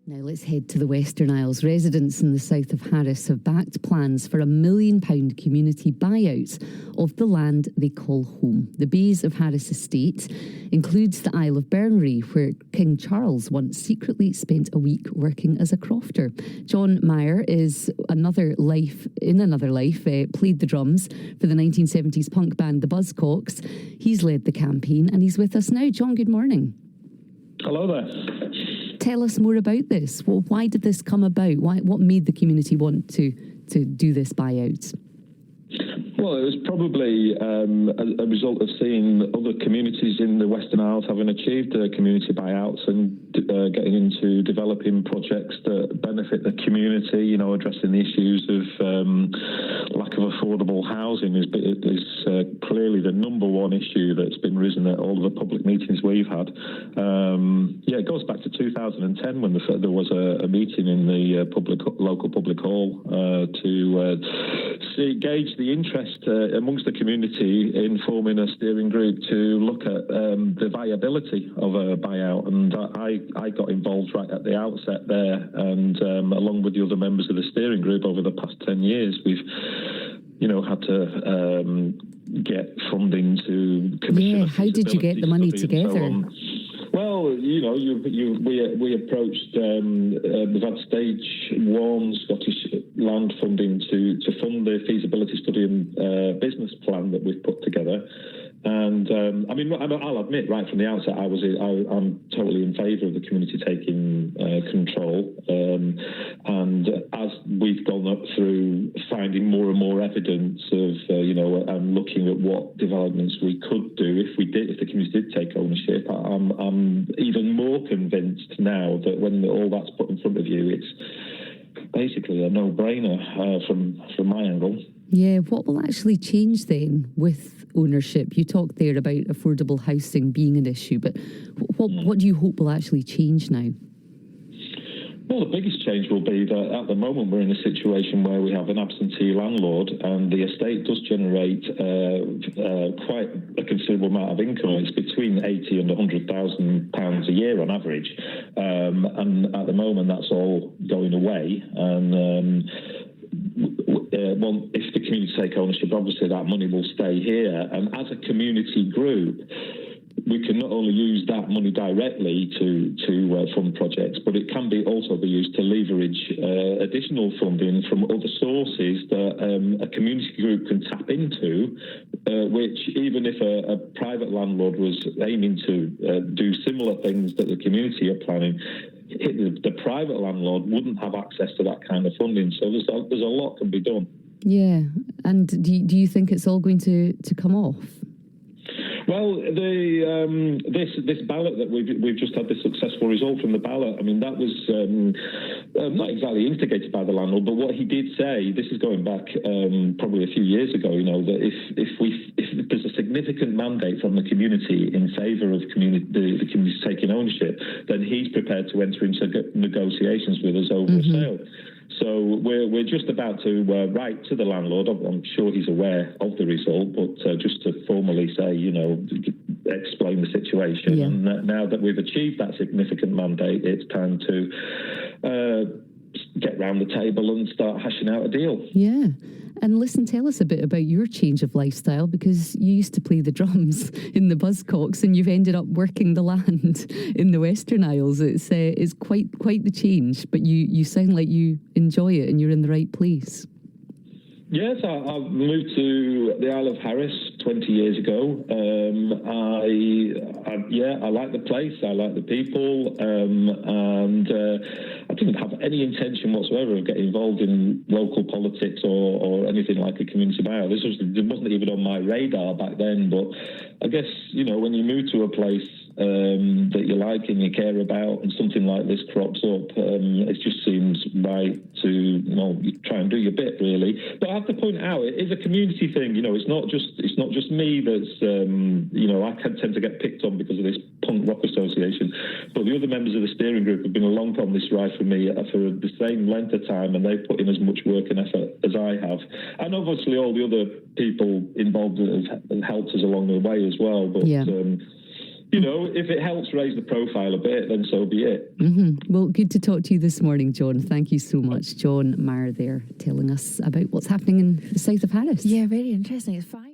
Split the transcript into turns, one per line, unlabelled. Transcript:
Now let's head to the Western Isles. Residents in the south of Harris have backed plans for £1 million community buyout of the land they call home. The Bays of Harris estate includes the Isle of Bernary, where King Charles once secretly spent a week working as a crofter. John Maher is in another life, played the drums for the 1970s punk band The Buzzcocks. He's led the campaign and he's with us now. John, good morning.
Hello there.
Tell us more about this. Well, why did this come about? What made the community want to do this buyout?
Well, it was probably a result of seeing other communities in the Western Isles having achieved community buyouts and getting into developing projects that benefit the community, you know, addressing the issues of lack of affordable housing is clearly the number one issue that's been risen at all of the public meetings we've had. It goes back to 2010 when there was a meeting in the local public hall to gauge the interest amongst the community in forming a steering group to look at the viability of a buyout, and I got involved right at the outset there, and along with the other members of the steering group over the past 10 years, we've had to get funding to commission.
Yeah, how did you get the money together?
Well, we approached, we've had stage one Scottish land funding to fund the feasibility study and business plan that we've put together. And I'll admit right from the outset, I'm totally in favour of the community taking control. And as we've gone up through finding more and more evidence of, and looking at what developments we could do if the community did take ownership, I'm even more convinced now that when all that's put in front of you, it's basically a no-brainer from my angle.
Yeah, what will actually change then with ownership? You talked there about affordable housing being an issue, but what do you hope will actually change now?
Well, the biggest change will be that at the moment we're in a situation where we have an absentee landlord, and the estate does generate quite a considerable amount of income. It's between £80,000 and £100,000 a year on average, and at the moment that's all going away. And if the community take ownership, obviously that money will stay here, and as a community group, we can not only use that money directly to fund projects, but it can also be used to leverage additional funding from other sources that a community group can tap into, which even if a private landlord was aiming to do similar things that the community are planning, the private landlord wouldn't have access to that kind of funding. So there's a lot can be done.
Yeah, and do you think it's all going to come off?
Well, this ballot that we've just had the successful result from the ballot. I mean, that was not exactly instigated by the landlord, but what he did say, this is going back probably a few years ago, that if there's a significant mandate from the community in favour of the community taking ownership, then he's prepared to enter into negotiations with us over a sale. So we're just about to write to the landlord. I'm sure he's aware of the result, but just to formally say, explain the situation. Yeah. And now that we've achieved that significant mandate, it's time to get round the table and start hashing out a deal.
Yeah. And listen, tell us a bit about your change of lifestyle, because you used to play the drums in the Buzzcocks and you've ended up working the land in the Western Isles. It's quite the change, but you sound like you enjoy it and you're in the right place.
Yes, I've moved to the Isle of Harris 20 years ago. I like the place, I like the people, and I didn't have any intention whatsoever of getting involved in local politics or anything like a community buyout. It wasn't even on my radar back then, but I guess, when you move to a place that you like and you care about, and something like this crops up, it just seems right to try and do your bit, really. But I have to point out, it is a community thing. It's not just me that's I can tend to get picked on because of this punk rock association, but the other members of the steering group have been along on this ride for me for the same length of time, and they've put in as much work and effort as I have, and obviously all the other people involved have helped us along the way as well. But you know, if it helps raise the profile a bit, then so be it.
Well, good to talk to you this morning, John. Thank you so much. John Maher there telling us about what's happening in the south of Harris.
Yeah, very interesting. It's 5.